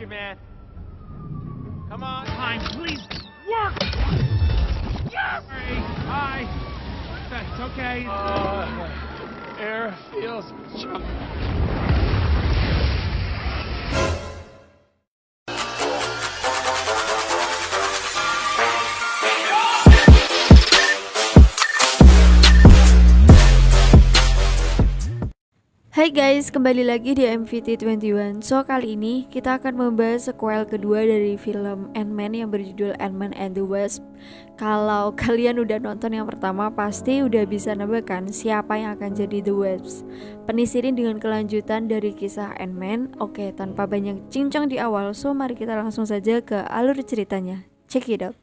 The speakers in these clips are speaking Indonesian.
you, man. Come on. Time, please work. Yes. Hi. That's okay. Air feels choppy. Hai guys, kembali lagi di MVT21. So kali ini kita akan membahas sequel kedua dari film Ant-Man yang berjudul Ant-Man and the Wasp. Kalau kalian udah nonton yang pertama, pasti udah bisa nebak siapa yang akan jadi The Wasp. Penisirin dengan kelanjutan dari kisah Ant-Man. Oke, tanpa banyak cincang di awal, so mari kita langsung saja ke alur ceritanya. Check it out.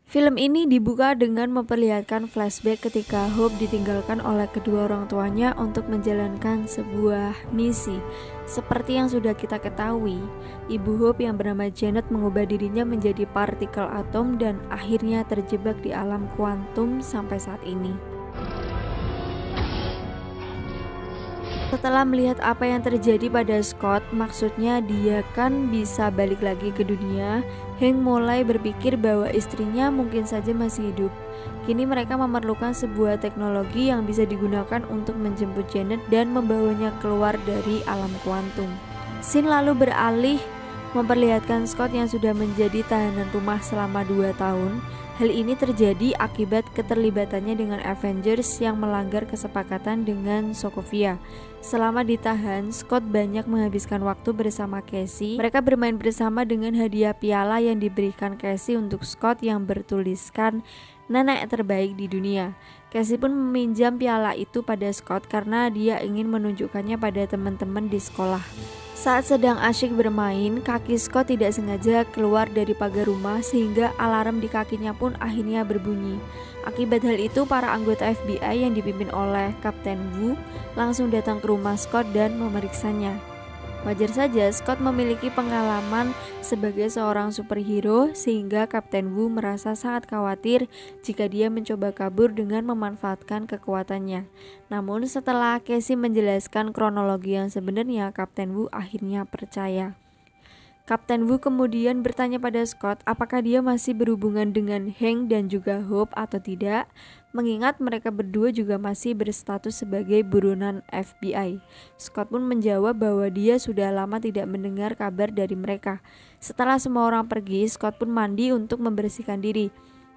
Film ini dibuka dengan memperlihatkan flashback ketika Hope ditinggalkan oleh kedua orang tuanya untuk menjalankan sebuah misi. Seperti yang sudah kita ketahui, ibu Hope yang bernama Janet mengubah dirinya menjadi partikel atom dan akhirnya terjebak di alam kuantum sampai saat ini. Setelah melihat apa yang terjadi pada Scott, maksudnya dia kan bisa balik lagi ke dunia, Hank mulai berpikir bahwa istrinya mungkin saja masih hidup. Kini mereka memerlukan sebuah teknologi yang bisa digunakan untuk menjemput Janet dan membawanya keluar dari alam kuantum. Scene lalu beralih memperlihatkan Scott yang sudah menjadi tahanan rumah selama 2 tahun. Hal ini terjadi akibat keterlibatannya dengan Avengers yang melanggar kesepakatan dengan Sokovia. Selama ditahan, Scott banyak menghabiskan waktu bersama Casey. Mereka bermain bersama dengan hadiah piala yang diberikan Casey untuk Scott yang bertuliskan nenek terbaik di dunia. Casey pun meminjam piala itu pada Scott karena dia ingin menunjukkannya pada teman-teman di sekolah. Saat sedang asyik bermain, kaki Scott tidak sengaja keluar dari pagar rumah sehingga alarm di kakinya pun akhirnya berbunyi. Akibat hal itu, para anggota FBI yang dipimpin oleh Kapten Wu langsung datang ke rumah Scott dan memeriksanya. Wajar saja Scott memiliki pengalaman sebagai seorang superhero sehingga Kapten Wu merasa sangat khawatir jika dia mencoba kabur dengan memanfaatkan kekuatannya. Namun setelah Casey menjelaskan kronologi yang sebenarnya, Kapten Wu akhirnya percaya. Kapten Wu kemudian bertanya pada Scott apakah dia masih berhubungan dengan Hank dan juga Hope atau tidak, mengingat mereka berdua juga masih berstatus sebagai buronan FBI. Scott pun menjawab bahwa dia sudah lama tidak mendengar kabar dari mereka. Setelah semua orang pergi, Scott pun mandi untuk membersihkan diri.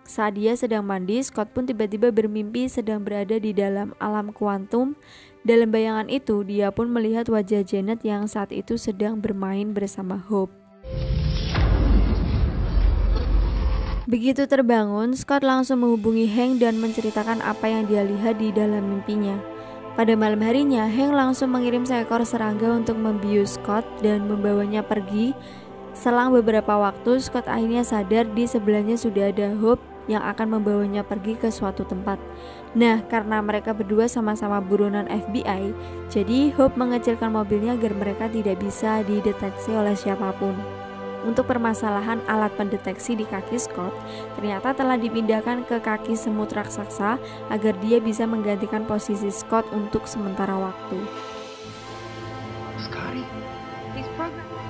Saat dia sedang mandi, Scott pun tiba-tiba bermimpi sedang berada di dalam alam kuantum. Dalam bayangan itu, dia pun melihat wajah Janet yang saat itu sedang bermain bersama Hope. Begitu terbangun, Scott langsung menghubungi Hank dan menceritakan apa yang dia lihat di dalam mimpinya. Pada malam harinya, Hank langsung mengirim seekor serangga untuk membius Scott dan membawanya pergi. Selang beberapa waktu, Scott akhirnya sadar di sebelahnya sudah ada Hope yang akan membawanya pergi ke suatu tempat. Nah, karena mereka berdua sama-sama buronan FBI, jadi Hope mengecilkan mobilnya agar mereka tidak bisa dideteksi oleh siapapun. Untuk permasalahan alat pendeteksi di kaki Scott, ternyata telah dipindahkan ke kaki semut raksasa agar dia bisa menggantikan posisi Scott untuk sementara waktu.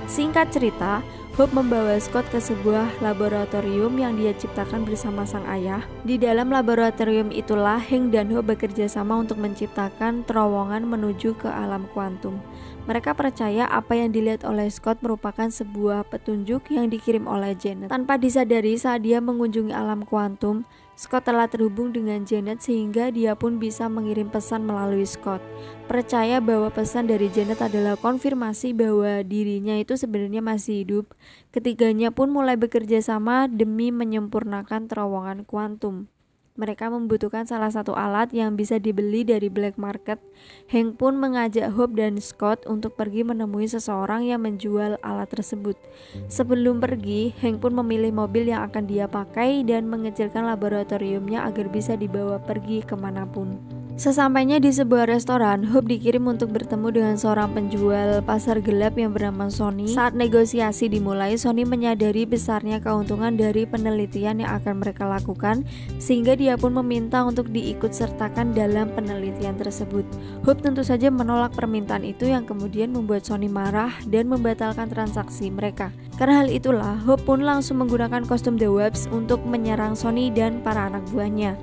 Singkat cerita, Hope membawa Scott ke sebuah laboratorium yang dia ciptakan bersama sang ayah. Di dalam laboratorium itulah Hank dan Hope bekerja sama untuk menciptakan terowongan menuju ke alam kuantum. Mereka percaya apa yang dilihat oleh Scott merupakan sebuah petunjuk yang dikirim oleh Janet. Tanpa disadari saat dia mengunjungi alam kuantum, Scott telah terhubung dengan Janet sehingga dia pun bisa mengirim pesan melalui Scott. Percaya bahwa pesan dari Janet adalah konfirmasi bahwa dirinya itu sebenarnya masih hidup. Ketiganya pun mulai bekerja sama demi menyempurnakan terowongan kuantum. Mereka membutuhkan salah satu alat yang bisa dibeli dari black market. Hank pun mengajak Hope dan Scott untuk pergi menemui seseorang yang menjual alat tersebut. Sebelum pergi, Hank pun memilih mobil yang akan dia pakai dan mengecilkan laboratoriumnya agar bisa dibawa pergi kemanapun. Sesampainya di sebuah restoran, Hope dikirim untuk bertemu dengan seorang penjual pasar gelap yang bernama Sonny. Saat negosiasi dimulai, Sonny menyadari besarnya keuntungan dari penelitian yang akan mereka lakukan, sehingga dia pun meminta untuk diikut sertakan dalam penelitian tersebut. Hope tentu saja menolak permintaan itu yang kemudian membuat Sonny marah dan membatalkan transaksi mereka. Karena hal itulah, Hope pun langsung menggunakan kostum The Wasp untuk menyerang Sonny dan para anak buahnya.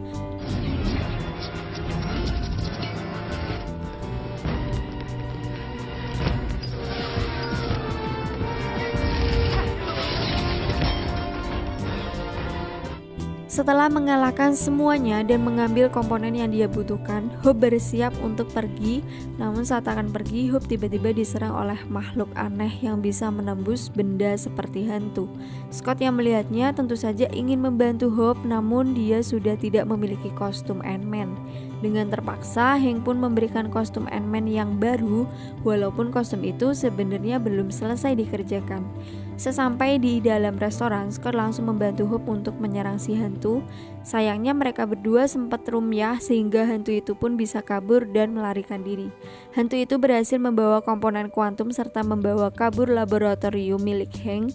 Setelah mengalahkan semuanya dan mengambil komponen yang dia butuhkan, Hope bersiap untuk pergi. Namun saat akan pergi, Hope tiba-tiba diserang oleh makhluk aneh yang bisa menembus benda seperti hantu. Scott yang melihatnya tentu saja ingin membantu Hope, namun dia sudah tidak memiliki kostum Ant-Man. Dengan terpaksa, Hank pun memberikan kostum Ant-Man yang baru, walaupun kostum itu sebenarnya belum selesai dikerjakan. Sesampai di dalam restoran, Scott langsung membantu Hope untuk menyerang si hantu. Sayangnya mereka berdua sempat rumyah sehingga hantu itu pun bisa kabur dan melarikan diri. Hantu itu berhasil membawa komponen kuantum serta membawa kabur laboratorium milik Hank.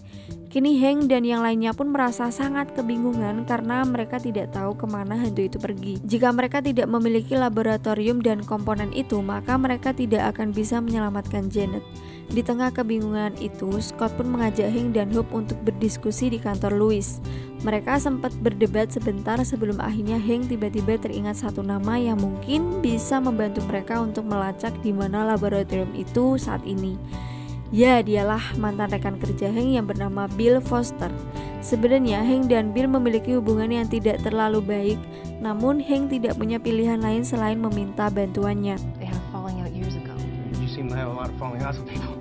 Kini Hank dan yang lainnya pun merasa sangat kebingungan karena mereka tidak tahu kemana hantu itu pergi. Jika mereka tidak memiliki laboratorium dan komponen itu, maka mereka tidak akan bisa menyelamatkan Janet. Di tengah kebingungan itu, Scott pun mengajak Hank dan Hope untuk berdiskusi di kantor Louis. Mereka sempat berdebat sebentar sebelum akhirnya Hank tiba-tiba teringat satu nama yang mungkin bisa membantu mereka untuk melacak di mana laboratorium itu saat ini. Ya, dialah mantan rekan kerja Hank yang bernama Bill Foster. Sebenarnya Hank dan Bill memiliki hubungan yang tidak terlalu baik, namun Hank tidak punya pilihan lain selain meminta bantuannya.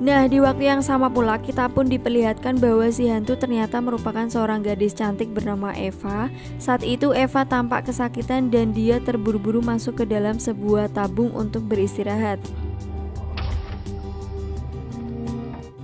Nah, di waktu yang sama pula kita pun diperlihatkan bahwa si hantu ternyata merupakan seorang gadis cantik bernama Eva. Saat itu Eva tampak kesakitan dan dia terburu-buru masuk ke dalam sebuah tabung untuk beristirahat.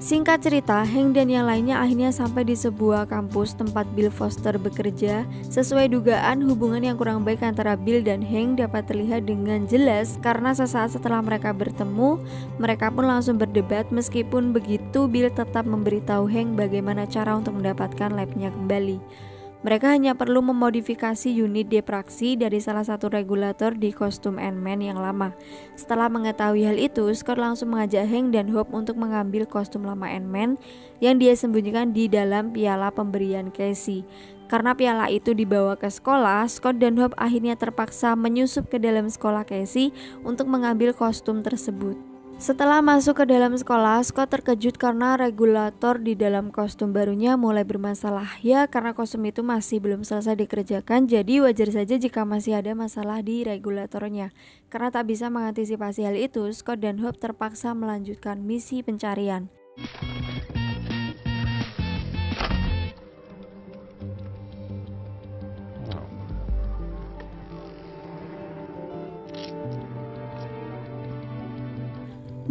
Singkat cerita, Hank dan yang lainnya akhirnya sampai di sebuah kampus tempat Bill Foster bekerja. Sesuai dugaan, hubungan yang kurang baik antara Bill dan Hank dapat terlihat dengan jelas karena sesaat setelah mereka bertemu, mereka pun langsung berdebat. Meskipun begitu, Bill tetap memberitahu Hank bagaimana cara untuk mendapatkan labnya kembali. Mereka hanya perlu memodifikasi unit diffraksi dari salah satu regulator di kostum Ant-Man yang lama. Setelah mengetahui hal itu, Scott langsung mengajak Hank dan Hope untuk mengambil kostum lama Ant-Man yang dia sembunyikan di dalam piala pemberian Casey. Karena piala itu dibawa ke sekolah, Scott dan Hope akhirnya terpaksa menyusup ke dalam sekolah Casey untuk mengambil kostum tersebut. Setelah masuk ke dalam sekolah, Scott terkejut karena regulator di dalam kostum barunya mulai bermasalah. Ya, karena kostum itu masih belum selesai dikerjakan, jadi wajar saja jika masih ada masalah di regulatornya. Karena tak bisa mengantisipasi hal itu, Scott dan Hope terpaksa melanjutkan misi pencarian.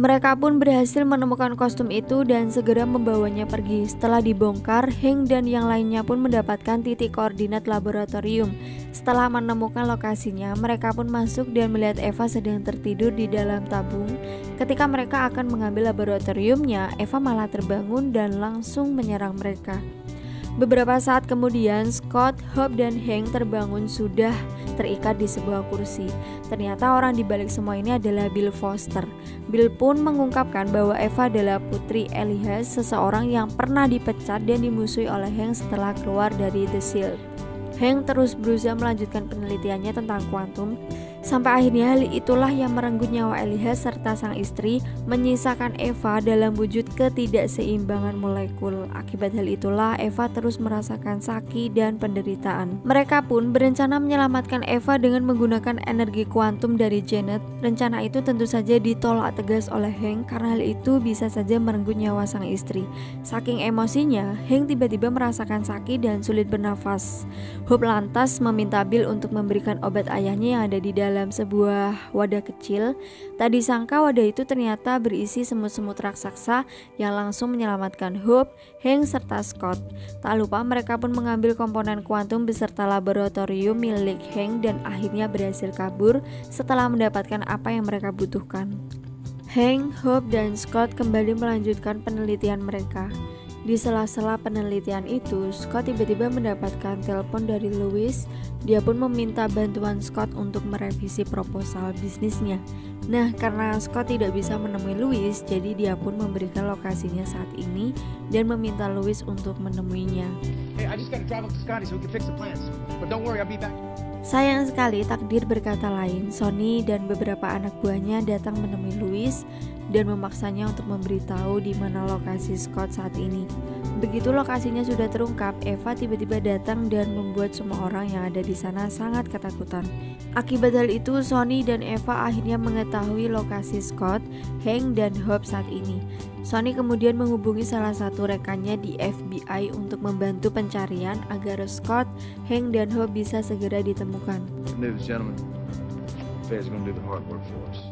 Mereka pun berhasil menemukan kostum itu dan segera membawanya pergi. Setelah dibongkar, Hank dan yang lainnya pun mendapatkan titik koordinat laboratorium. Setelah menemukan lokasinya, mereka pun masuk dan melihat Eva sedang tertidur di dalam tabung. Ketika mereka akan mengambil laboratoriumnya, Eva malah terbangun dan langsung menyerang mereka. Beberapa saat kemudian, Scott, Hope, dan Hank terbangun sudah terikat di sebuah kursi. Ternyata orang di balik semua ini adalah Bill Foster. Bill pun mengungkapkan bahwa Eva adalah putri Elias, seseorang yang pernah dipecat dan dimusuhi oleh Hank setelah keluar dari The Shield. Hank terus berusaha melanjutkan penelitiannya tentang kuantum. Sampai akhirnya hal itulah yang merenggut nyawa Elias serta sang istri, menyisakan Eva dalam wujud ketidakseimbangan molekul. Akibat hal itulah Eva terus merasakan sakit dan penderitaan. Mereka pun berencana menyelamatkan Eva dengan menggunakan energi kuantum dari Janet. Rencana itu tentu saja ditolak tegas oleh Hank karena hal itu bisa saja merenggut nyawa sang istri. Saking emosinya, Hank tiba-tiba merasakan sakit dan sulit bernafas. Hope lantas meminta Bill untuk memberikan obat ayahnya yang ada di dalam. dalam sebuah wadah kecil. Tak disangka wadah itu ternyata berisi semut-semut raksasa yang langsung menyelamatkan Hope, Hank, serta Scott. Tak lupa mereka pun mengambil komponen kuantum beserta laboratorium milik Hank dan akhirnya berhasil kabur setelah mendapatkan apa yang mereka butuhkan. Hank, Hope, dan Scott kembali melanjutkan penelitian mereka. Di sela-sela penelitian itu, Scott tiba-tiba mendapatkan telepon dari Louis. Dia pun meminta bantuan Scott untuk merevisi proposal bisnisnya. Nah, karena Scott tidak bisa menemui Louis, jadi dia pun memberikan lokasinya saat ini dan meminta Louis untuk menemuinya. Hey, I just gotta drive up to Scotty so we can fix the plans. But don't worry, I'll be back. Sayang sekali takdir berkata lain. Sonny dan beberapa anak buahnya datang menemui Louis dan memaksanya untuk memberitahu di mana lokasi Scott saat ini. Begitu lokasinya sudah terungkap, Eva tiba-tiba datang dan membuat semua orang yang ada di sana sangat ketakutan. Akibat hal itu, Sonny dan Eva akhirnya mengetahui lokasi Scott, Hank, dan Hope saat ini. Sonny kemudian menghubungi salah satu rekannya di FBI untuk membantu pencarian agar Scott, Hank, dan Hope bisa segera ditemukan. Ladies and gentlemen, Faye's gonna do the hard work for us.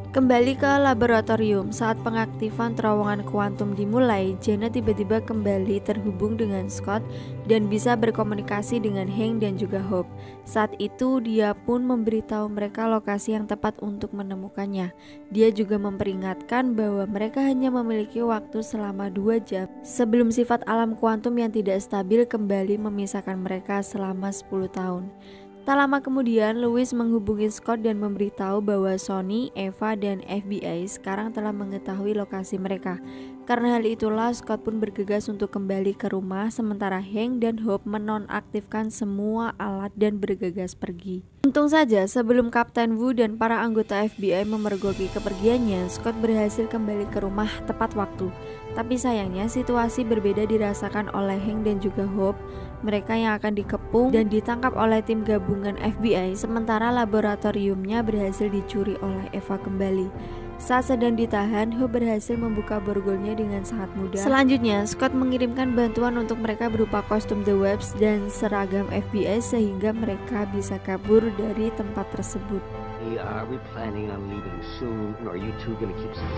Kembali ke laboratorium, saat pengaktifan terowongan kuantum dimulai, Janet tiba-tiba kembali terhubung dengan Scott dan bisa berkomunikasi dengan Hank dan juga Hope. Saat itu dia pun memberitahu mereka lokasi yang tepat untuk menemukannya. Dia juga memperingatkan bahwa mereka hanya memiliki waktu selama 2 jam sebelum sifat alam kuantum yang tidak stabil kembali memisahkan mereka selama 10 tahun. Tak lama kemudian, Louis menghubungi Scott dan memberitahu bahwa Sonny, Eva, dan FBI sekarang telah mengetahui lokasi mereka. Karena hal itulah, Scott pun bergegas untuk kembali ke rumah, sementara Hank dan Hope menonaktifkan semua alat dan bergegas pergi. Untung saja, sebelum Kapten Wu dan para anggota FBI memergoki kepergiannya, Scott berhasil kembali ke rumah tepat waktu. Tapi sayangnya, situasi berbeda dirasakan oleh Hank dan juga Hope. Mereka yang akan dikepung dan ditangkap oleh tim gabungan FBI, sementara laboratoriumnya berhasil dicuri oleh Eva kembali. Saat sedang ditahan, Hope berhasil membuka borgolnya dengan sangat mudah. Selanjutnya, Scott mengirimkan bantuan untuk mereka berupa kostum The Webs dan seragam FBI sehingga mereka bisa kabur dari tempat tersebut. Are we planning on leaving soon, or are you two gonna keep some?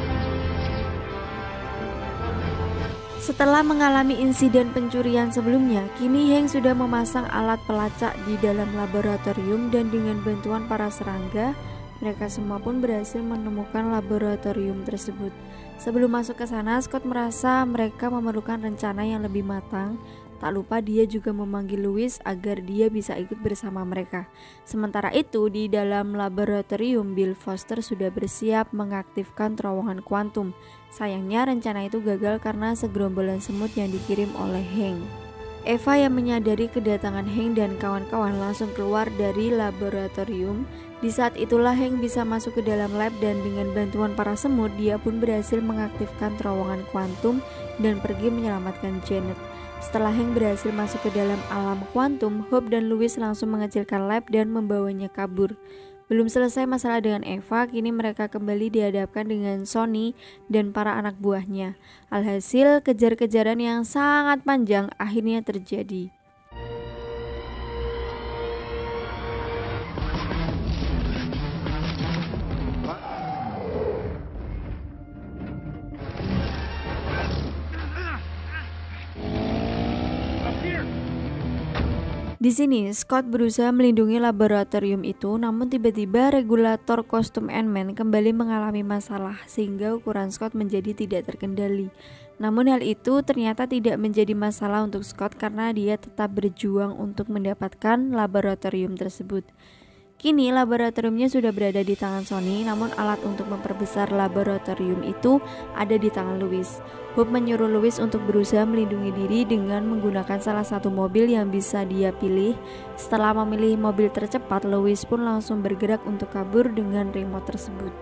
Setelah mengalami insiden pencurian sebelumnya, kini Hank sudah memasang alat pelacak di dalam laboratorium dan dengan bantuan para serangga, mereka semua pun berhasil menemukan laboratorium tersebut. Sebelum masuk ke sana, Scott merasa mereka memerlukan rencana yang lebih matang. Tak lupa dia juga memanggil Louis agar dia bisa ikut bersama mereka. Sementara itu, di dalam laboratorium, Bill Foster sudah bersiap mengaktifkan terowongan kuantum. Sayangnya rencana itu gagal karena segerombolan semut yang dikirim oleh Hank. Eva yang menyadari kedatangan Hank dan kawan-kawan langsung keluar dari laboratorium. Di saat itulah Hank bisa masuk ke dalam lab dan dengan bantuan para semut dia pun berhasil mengaktifkan terowongan kuantum dan pergi menyelamatkan Janet. Setelah Hank berhasil masuk ke dalam alam kuantum, Hope dan Louis langsung mengecilkan lab dan membawanya kabur. Belum selesai masalah dengan Eva, kini mereka kembali dihadapkan dengan Sonny dan para anak buahnya. Alhasil, kejar-kejaran yang sangat panjang akhirnya terjadi. Di sini, Scott berusaha melindungi laboratorium itu, namun tiba-tiba regulator kostum Ant-Man kembali mengalami masalah sehingga ukuran Scott menjadi tidak terkendali. Namun hal itu ternyata tidak menjadi masalah untuk Scott karena dia tetap berjuang untuk mendapatkan laboratorium tersebut. Kini laboratoriumnya sudah berada di tangan Sonny, namun alat untuk memperbesar laboratorium itu ada di tangan Louis. Hope menyuruh Louis untuk berusaha melindungi diri dengan menggunakan salah satu mobil yang bisa dia pilih. Setelah memilih mobil tercepat, Louis pun langsung bergerak untuk kabur dengan remote tersebut.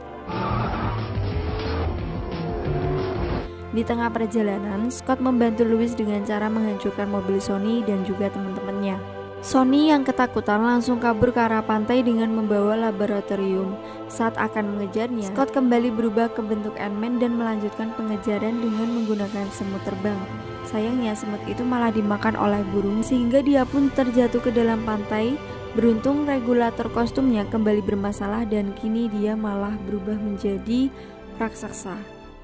Di tengah perjalanan, Scott membantu Louis dengan cara menghancurkan mobil Sonny dan juga teman-temannya. Sonny yang ketakutan langsung kabur ke arah pantai dengan membawa laboratorium. Saat akan mengejarnya, Scott kembali berubah ke bentuk Ant-Man dan melanjutkan pengejaran dengan menggunakan semut terbang. Sayangnya semut itu malah dimakan oleh burung sehingga dia pun terjatuh ke dalam pantai Beruntung regulator kostumnya kembali bermasalah dan kini dia malah berubah menjadi raksasa.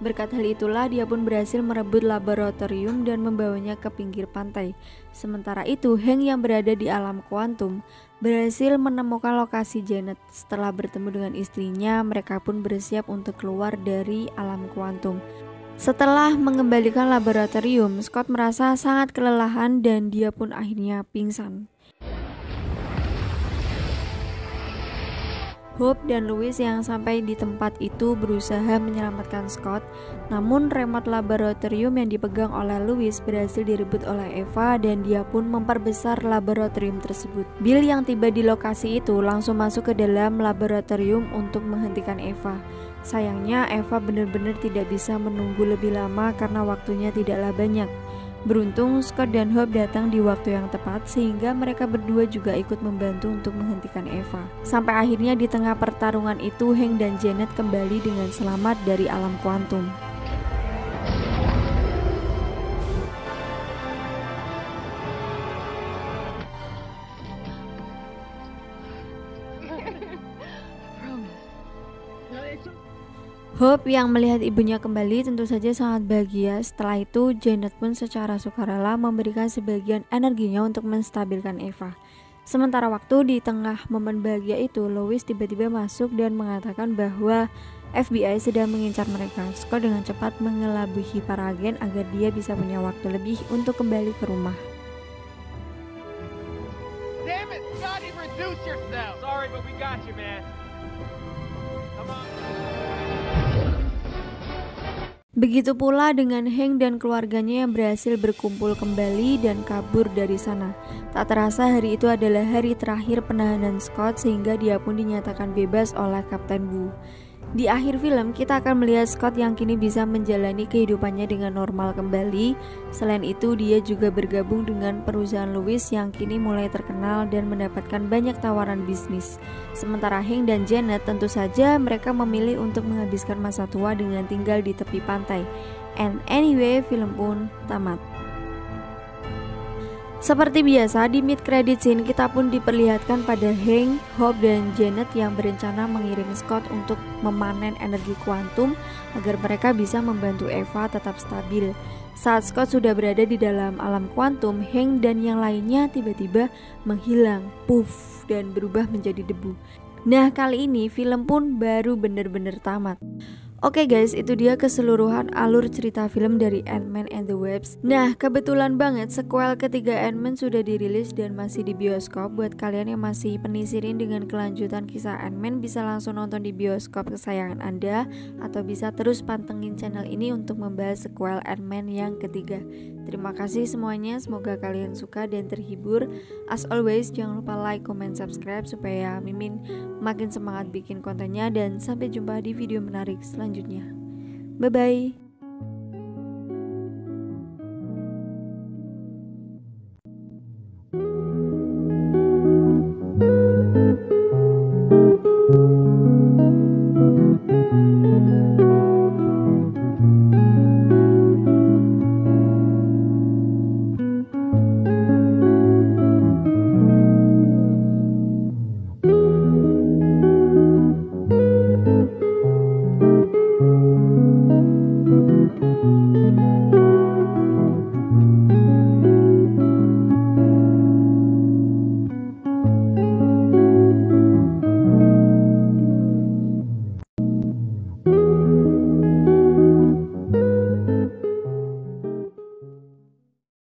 Berkat hal itulah dia pun berhasil merebut laboratorium dan membawanya ke pinggir pantai. Sementara itu Hank yang berada di alam kuantum berhasil menemukan lokasi Janet. Setelah bertemu dengan istrinya, mereka pun bersiap untuk keluar dari alam kuantum. Setelah mengembalikan laboratorium, Scott merasa sangat kelelahan dan dia pun akhirnya pingsan. Hope dan Louis yang sampai di tempat itu berusaha menyelamatkan Scott, namun remote laboratorium yang dipegang oleh Louis berhasil direbut oleh Eva dan dia pun memperbesar laboratorium tersebut. Bill yang tiba di lokasi itu langsung masuk ke dalam laboratorium untuk menghentikan Eva. Sayangnya Eva benar-benar tidak bisa menunggu lebih lama karena waktunya tidaklah banyak. Beruntung Scott dan Hope datang di waktu yang tepat sehingga mereka berdua juga ikut membantu untuk menghentikan Eva. Sampai akhirnya di tengah pertarungan itu Hank dan Janet kembali dengan selamat dari alam kuantum. Hope yang melihat ibunya kembali tentu saja sangat bahagia. Setelah itu Janet pun secara sukarela memberikan sebagian energinya untuk menstabilkan Eva. Sementara waktu di tengah momen bahagia itu, Louis tiba-tiba masuk dan mengatakan bahwa FBI sedang mengincar mereka. Scott dengan cepat mengelabuhi para agen agar dia bisa punya waktu lebih untuk kembali ke rumah. Damn it, Scotty, reduce yourself. Sorry, but we got you, man. Come on. Begitu pula dengan Hank dan keluarganya yang berhasil berkumpul kembali dan kabur dari sana. Tak terasa hari itu adalah hari terakhir penahanan Scott sehingga dia pun dinyatakan bebas oleh Kapten Wu. Di akhir film kita akan melihat Scott yang kini bisa menjalani kehidupannya dengan normal kembali. Selain itu dia juga bergabung dengan perusahaan Louis yang kini mulai terkenal dan mendapatkan banyak tawaran bisnis. Sementara Hank dan Janet tentu saja mereka memilih untuk menghabiskan masa tua dengan tinggal di tepi pantai. And anyway, film pun tamat. Seperti biasa di mid credit scene kita pun diperlihatkan pada Hank, Hope dan Janet yang berencana mengirim Scott untuk memanen energi kuantum agar mereka bisa membantu Eva tetap stabil. Saat Scott sudah berada di dalam alam kuantum, Hank dan yang lainnya tiba-tiba menghilang, puff, dan berubah menjadi debu. Nah kali ini film pun baru bener-bener tamat. Oke guys, itu dia keseluruhan alur cerita film dari Ant-Man and the Wasp. Nah, kebetulan banget sequel ketiga Ant-Man sudah dirilis dan masih di bioskop. Buat kalian yang masih penisirin dengan kelanjutan kisah Ant-Man, bisa langsung nonton di bioskop kesayangan Anda, atau bisa terus pantengin channel ini untuk membahas sequel Ant-Man yang ketiga. Terima kasih semuanya, semoga kalian suka dan terhibur. As always, jangan lupa like, comment, subscribe supaya Mimin makin semangat bikin kontennya, dan sampai jumpa di video menarik selanjutnya. Bye bye.